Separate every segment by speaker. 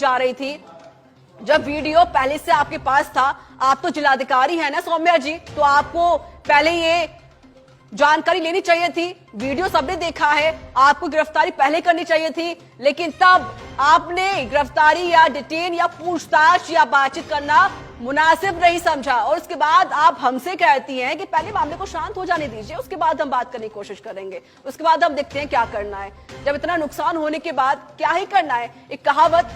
Speaker 1: जा रही थी, जब वीडियो पहले से आपके पास था, आप तो जिलाधिकारी है ना सौम्या जी, तो आपको पहले ये जानकारी लेनी चाहिए थी। वीडियो सबने देखा है, आपको गिरफ्तारी पहले करनी चाहिए थी, लेकिन तब आपने गिरफ्तारी या डिटेन या पूछताछ या बातचीत करना मुनासिब नहीं समझा। और उसके बाद आप हमसे कहती हैं कि पहले मामले को शांत हो जाने दीजिए, उसके बाद हम बात करने की कोशिश करेंगे, उसके बाद हम देखते हैं क्या करना है। जब इतना नुकसान होने के बाद क्या ही करना है। एक कहावत,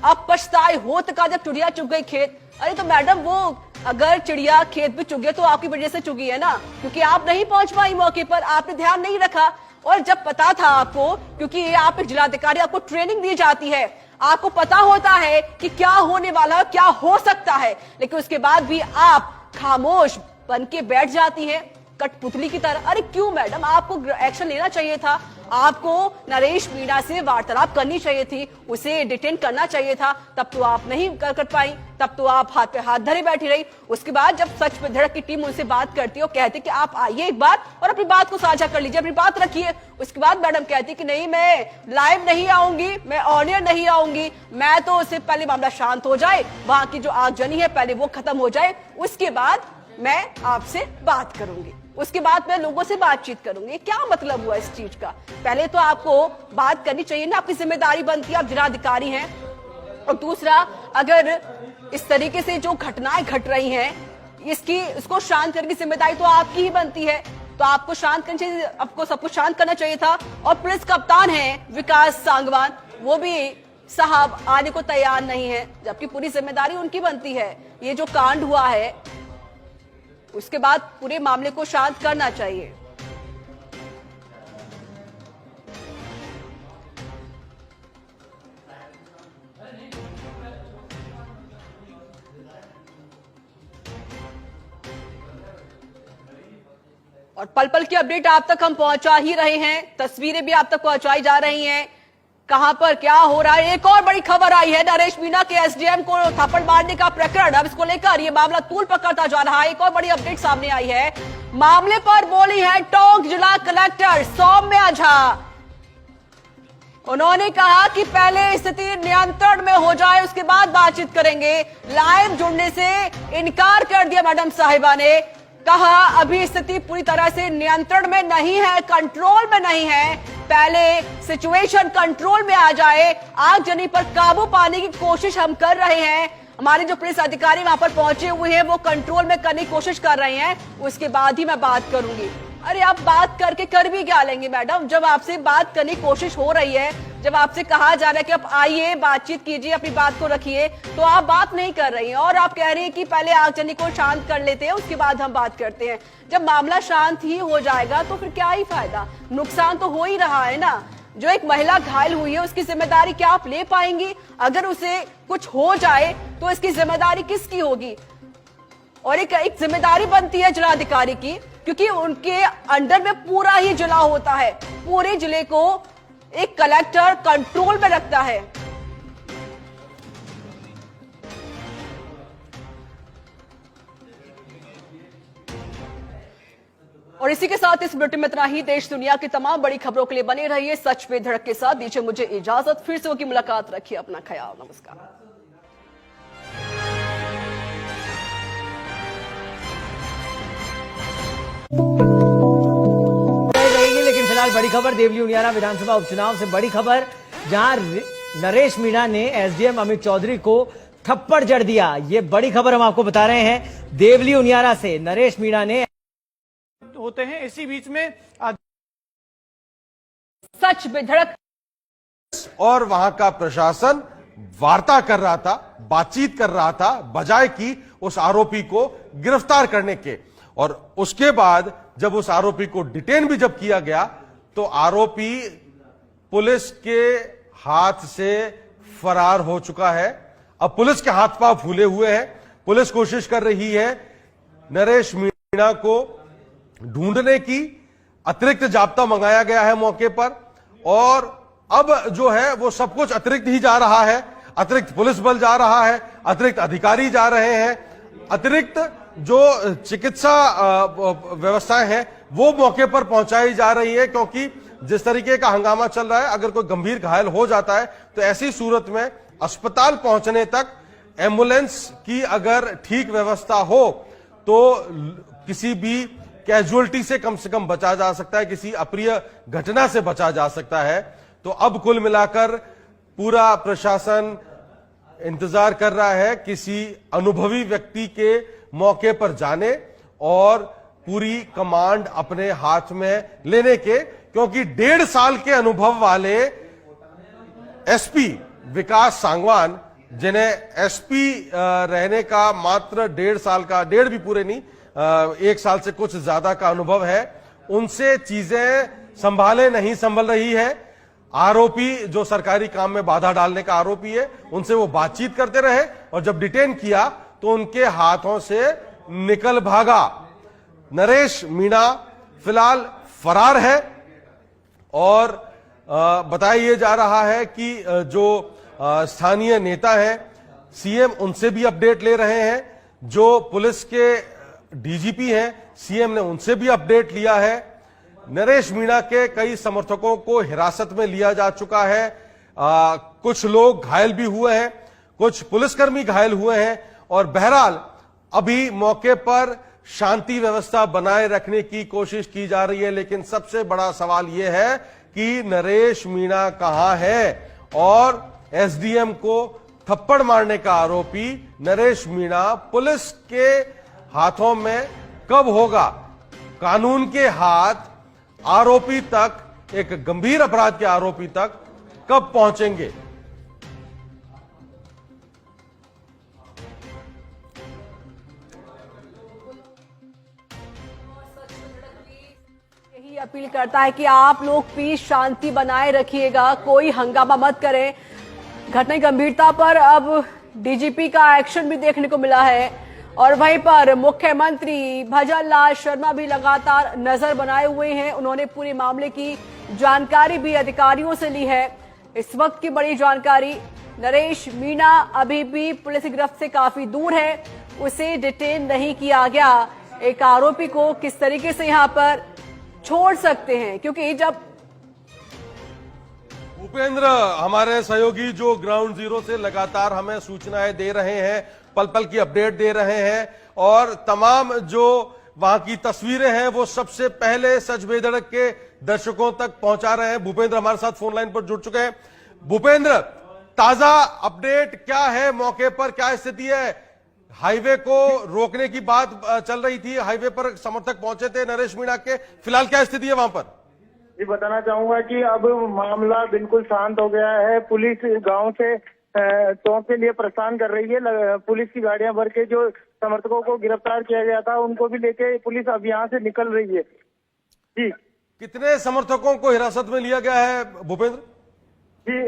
Speaker 1: अब पछताए होत का जब चिड़िया चुग गई खेत। अरे तो मैडम, वो अगर चिड़िया खेत में चुगी तो आपकी वजह से चुगी है ना, क्योंकि आप नहीं पहुंच पाई मौके पर, आपने ध्यान नहीं रखा। और जब पता था आपको, क्योंकि आप एक जिलाधिकारी, आपको ट्रेनिंग दी जाती है, आपको पता होता है कि क्या होने वाला है, क्या हो सकता है, लेकिन उसके बाद भी आप खामोश बन के बैठ जाती हैं कठपुतली की तरह। अरे क्यों मैडम, आपको एक्शन लेना चाहिए था, आपको नरेश मीणा से वार्तालाप करनी चाहिए थी, उसे डिटेन करना चाहिए था। तब तो आप नहीं कर पाई, तब तो आप हाथ पे हाथ धरे बैठी रही। उसके बाद जब सच पे धड़क की टीम उनसे बात करती है और कहती कि आप आइए एक बार और अपनी बात को साझा कर लीजिए, अपनी बात रखिए, उसके बाद मैडम कहती कि नहीं, मैं लाइव नहीं आऊंगी, मैं ऑन एयर नहीं आऊंगी, मैं तो उससे पहले मामला शांत हो जाए, वहां की जो आगजनी है पहले वो खत्म हो जाए, उसके बाद मैं आपसे बात करूंगी, उसके बाद मैं लोगों से बातचीत करूंगी। क्या मतलब हुआ इस चीज का? पहले तो आपको बात करनी चाहिए ना, आपकी जिम्मेदारी बनती है, आप जिलाधिकारी हैं। और दूसरा, अगर इस तरीके से जो घटनाएं घट रही हैं, इसको शांत करने की जिम्मेदारी तो आपकी ही बनती है, तो आपको शांत करना चाहिए, आपको सबको शांत करना चाहिए था। और पुलिस कप्तान है विकास सांगवान, वो भी साहब आने को तैयार नहीं है, जबकि पूरी जिम्मेदारी उनकी बनती है। ये जो कांड हुआ है उसके बाद पूरे मामले को शांत करना चाहिए। और पल पल की अपडेट आप तक हम पहुंचा ही रहे हैं, तस्वीरें भी आप तक पहुंचाई जा रही हैं, कहां पर क्या हो रहा है। एक और बड़ी खबर आई है, नरेश मीणा के एसडीएम को थप्पड़ मारने का प्रकरण, अब इसको लेकर ये मामला तूल पकड़ता जा रहा है। एक और बड़ी अपडेट सामने आई है, मामले पर बोली है टोंक जिला कलेक्टर सौम्या झा। उन्होंने कहा कि पहले स्थिति नियंत्रण में हो जाए, उसके बाद बातचीत करेंगे। लाइव जुड़ने से इनकार कर दिया मैडम साहिबा ने, कहा अभी स्थिति पूरी तरह से नियंत्रण में नहीं है, कंट्रोल में नहीं है, पहले सिचुएशन कंट्रोल में आ जाए, आगजनी पर काबू पाने की कोशिश हम कर रहे हैं। हमारे जो पुलिस अधिकारी वहां पर पहुंचे हुए हैं वो कंट्रोल में करने की कोशिश कर रहे हैं, उसके बाद ही मैं बात करूंगी। अरे आप बात करके कर भी क्या लेंगे मैडम, जब आपसे बात करने की कोशिश हो रही है, जब आपसे कहा जा रहा है कि आप आइए बातचीत कीजिए, अपनी बात को रखिए, तो आप बात नहीं कर रही हैं और आप कह रही हैं कि पहले आगजनी को शांत कर लेते हैं, उसके बाद हम बात करते हैं। जब मामला शांत ही हो जाएगा तो फिर क्या ही फायदा, नुकसान तो हो ही रहा है ना। जो एक महिला घायल हुई है उसकी जिम्मेदारी क्या आप ले पाएंगी? अगर उसे कुछ हो जाए तो इसकी जिम्मेदारी किसकी होगी? और एक जिम्मेदारी बनती है जिलाधिकारी की, क्योंकि उनके अंडर में पूरा ही जिला होता है, पूरे जिले को एक कलेक्टर कंट्रोल में रखता है। और इसी के साथ इस बुलेटिन में इतना ही। देश दुनिया की तमाम बड़ी खबरों के लिए बने रहिए सच पे धड़क के साथ। दीजिए मुझे इजाजत, फिर से होगी मुलाकात, रखिए अपना ख्याल, नमस्कार।
Speaker 2: लेकिन फिलहाल बड़ी खबर देवली उनियारा विधानसभा उपचुनाव से बड़ी खबर, जहां नरेश मीणा ने एसडीएम अमित चौधरी को थप्पड़ जड़ दिया। ये बड़ी खबर हम आपको बता रहे हैं देवली उनियारा से। नरेश मीणा ने
Speaker 3: होते हैं, इसी बीच में
Speaker 1: सच पे धड़क
Speaker 4: और वहां का प्रशासन वार्ता कर रहा था, बातचीत कर रहा था, बजाय कि उस आरोपी को गिरफ्तार करने के। और उसके बाद जब उस आरोपी को डिटेन भी जब किया गया तो आरोपी पुलिस के हाथ से फरार हो चुका है। अब पुलिस के हाथ पांव फूले हुए हैं, पुलिस कोशिश कर रही है नरेश मीणा को ढूंढने की। अतिरिक्त जाब्ता मंगाया गया है मौके पर, और अब जो है वो सब कुछ अतिरिक्त ही जा रहा है। अतिरिक्त पुलिस बल जा रहा है, अतिरिक्त अधिकारी जा रहे हैं, अतिरिक्त जो चिकित्सा व्यवस्थाएं हैं वो मौके पर पहुंचाई जा रही है, क्योंकि जिस तरीके का हंगामा चल रहा है, अगर कोई गंभीर घायल हो जाता है तो ऐसी सूरत में अस्पताल पहुंचने तक एम्बुलेंस की अगर ठीक व्यवस्था हो तो किसी भी कैजुअलिटी से कम बचा जा सकता है, किसी अप्रिय घटना से बचा जा सकता है। तो अब कुल मिलाकर पूरा प्रशासन इंतजार कर रहा है किसी अनुभवी व्यक्ति के मौके पर जाने और पूरी कमांड अपने हाथ में लेने के, क्योंकि 1.5 साल के अनुभव वाले एसपी विकास सांगवान, जिन्हें एसपी रहने का मात्र 1.5 साल का, 1.5 भी पूरे नहीं, 1 साल से कुछ ज्यादा का अनुभव है, उनसे चीजें संभाले नहीं संभल रही है। आरोपी जो सरकारी काम में बाधा डालने का आरोपी है, उनसे वो बातचीत करते रहे और जब डिटेन किया तो उनके हाथों से निकल भागा। नरेश मीणा फिलहाल फरार है और बताया जा रहा है कि जो स्थानीय नेता हैं सीएम, उनसे भी अपडेट ले रहे हैं। जो पुलिस के डीजीपी हैं सीएम ने उनसे भी अपडेट लिया है। नरेश मीणा के कई समर्थकों को हिरासत में लिया जा चुका है। कुछ लोग घायल भी हुए हैं, कुछ पुलिसकर्मी घायल हुए हैं और बहरहाल अभी मौके पर शांति व्यवस्था बनाए रखने की कोशिश की जा रही है। लेकिन सबसे बड़ा सवाल यह है कि नरेश मीणा कहां है और एसडीएम को थप्पड़ मारने का आरोपी नरेश मीणा पुलिस के हाथों में कब होगा। कानून के हाथ आरोपी तक, एक गंभीर अपराध के आरोपी तक कब पहुंचेंगे।
Speaker 1: यही अपील करता है कि आप लोग पीस शांति बनाए रखिएगा, कोई हंगामा मत करें। घटना की गंभीरता पर अब डीजीपी का एक्शन भी देखने को मिला है और वहीं पर मुख्यमंत्री भजन लाल शर्मा भी लगातार नजर बनाए हुए हैं। उन्होंने पूरे मामले की जानकारी भी अधिकारियों से ली है। इस वक्त की बड़ी जानकारी, नरेश मीणा अभी भी पुलिस की गिरफ्त से काफी दूर है, उसे डिटेन नहीं किया गया। एक आरोपी को किस तरीके से यहां पर छोड़ सकते हैं, क्योंकि जब
Speaker 4: भूपेंद्र हमारे सहयोगी जो ग्राउंड जीरो से लगातार हमें सूचनाएं दे रहे हैं, पल पल की अपडेट दे रहे हैं और तमाम जो वहां की तस्वीरें हैं वो सबसे पहले सच बेधड़क के दर्शकों तक पहुंचा रहे हैं। भूपेंद्र हमारे साथ फोन लाइन पर जुड़ चुके हैं। भूपेंद्र, ताजा अपडेट क्या है मौके पर, क्या स्थिति है? हाईवे को रोकने की बात चल रही थी, हाईवे पर समर्थक पहुंचे थे नरेश मीणा के, फिलहाल क्या स्थिति है वहां पर?
Speaker 5: जी बताना चाहूंगा कि अब मामला बिल्कुल शांत हो गया है। पुलिस गांव से टोंक के लिए प्रस्थान कर रही है। पुलिस की गाड़ियां भर के जो समर्थकों को गिरफ्तार किया गया था उनको भी लेके पुलिस अब यहाँ से निकल रही है। जी,
Speaker 4: कितने समर्थकों को हिरासत में लिया गया है भूपेंद्र?
Speaker 5: जी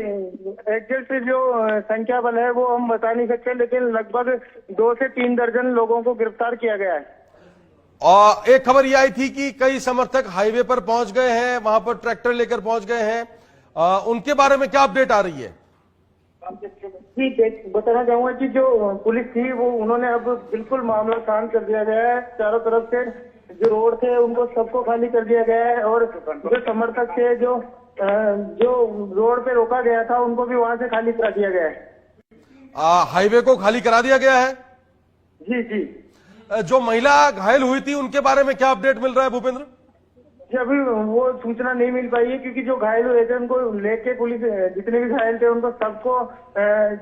Speaker 5: एग्जैक्ट जो संख्या बल है वो हम बता नहीं सकते, लेकिन लगभग 2 से 3 दर्जन लोगों को गिरफ्तार किया गया है।
Speaker 4: और एक खबर यह आई थी कि कई समर्थक हाईवे पर पहुंच गए हैं, वहां पर ट्रैक्टर लेकर पहुंच गए हैं, उनके बारे में क्या अपडेट आ रही है?
Speaker 5: जी बताना चाहूंगा कि जो पुलिस थी वो उन्होंने अब बिल्कुल मामला शांत कर दिया गया है। चारों तरफ से जो रोड थे उनको सबको खाली कर दिया गया है और जो समर्थक थे जो रोड पे रोका गया था उनको भी वहां से खाली करा दिया गया है।
Speaker 4: हाईवे को खाली करा दिया गया है?
Speaker 5: जी जी।
Speaker 4: जो महिला घायल हुई थी उनके बारे में क्या अपडेट मिल रहा है भूपेंद्र?
Speaker 5: जी अभी वो सूचना नहीं मिल पाई है, क्योंकि जो घायल हुए थे उनको लेके पुलिस, जितने भी घायल थे उनको सबको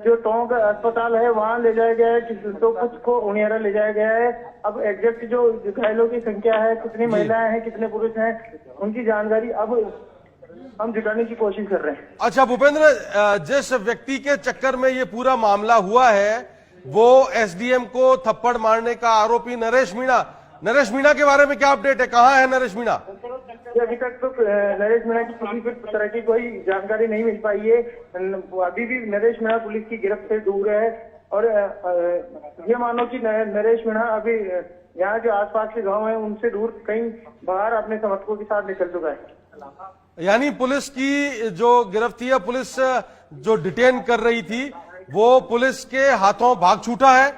Speaker 5: जो टोंक अस्पताल है वहां ले जाया गया है, तो कुछ को उनियारा ले जाया गया है। अब एग्जैक्ट जो घायलों की संख्या है, कितनी महिलाएं हैं कितने पुरुष हैं, उनकी जानकारी अब हम जुटाने की कोशिश कर रहे हैं।
Speaker 4: अच्छा भूपेंद्र, जिस व्यक्ति के चक्कर में ये पूरा मामला हुआ है वो एसडीएम को थप्पड़ मारने का आरोपी नरेश मीणा के बारे में क्या अपडेट है? कहाँ है नरेश मीणा?
Speaker 5: अभी तक तो नरेश मीणा की किसी भी तरह की कोई जानकारी नहीं मिल पाई है। अभी भी नरेश मीणा पुलिस की गिरफ्त से दूर है और ये मानो कि नरेश मीणा अभी यहाँ जो आसपास के गांव हैं उनसे दूर कहीं बाहर अपने समर्थकों के साथ निकल चुका है।
Speaker 4: यानी पुलिस की जो गिरफ्त है, पुलिस जो डिटेन कर रही थी वो पुलिस के हाथों भाग छूटा है?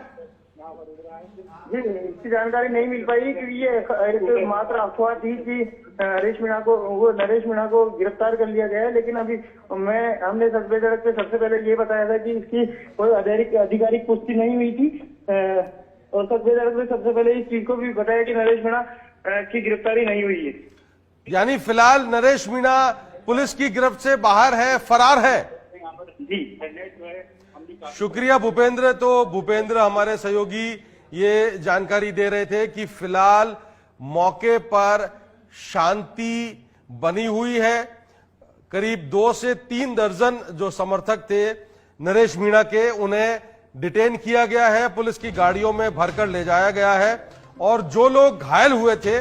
Speaker 5: जी इसकी जानकारी नहीं मिल पाई क्योंकि ये एक मात्र अफवाह थी कि नरेश मीणा को गिरफ्तार कर लिया गया है। लेकिन अभी हमने सर्वे दल पे सबसे पहले ये बताया था कि इसकी कोई आधिकारिक पुष्टि नहीं हुई थी और सर्वे दल पे सबसे पहले इस चीज को भी बताया कि नरेश मीणा की गिरफ्तारी नहीं हुई है।
Speaker 4: यानी फिलहाल नरेश मीणा पुलिस की गिरफ्त से बाहर है, फरार है।
Speaker 5: जी
Speaker 4: शुक्रिया भूपेंद्र। तो भूपेंद्र हमारे सहयोगी ये जानकारी दे रहे थे कि फिलहाल मौके पर शांति बनी हुई है। करीब 2 से 3 दर्जन जो समर्थक थे नरेश मीणा के, उन्हें डिटेन किया गया है, पुलिस की गाड़ियों में भरकर ले जाया गया है और जो लोग घायल हुए थे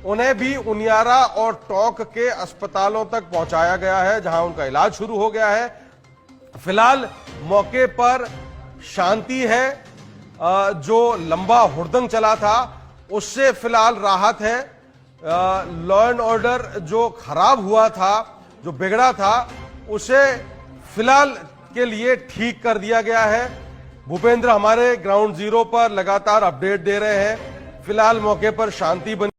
Speaker 4: उन्हें भी उनियारा और टोंक के अस्पतालों तक पहुंचाया गया है, जहां उनका इलाज शुरू हो गया है। फिलहाल मौके पर शांति है। जो लंबा हुड़दंग चला था उससे फिलहाल राहत है। लॉ एंड ऑर्डर जो खराब हुआ था, जो बिगड़ा था, उसे फिलहाल के लिए ठीक कर दिया गया है। भूपेंद्र हमारे ग्राउंड जीरो पर लगातार अपडेट दे रहे हैं। फिलहाल मौके पर शांति बनी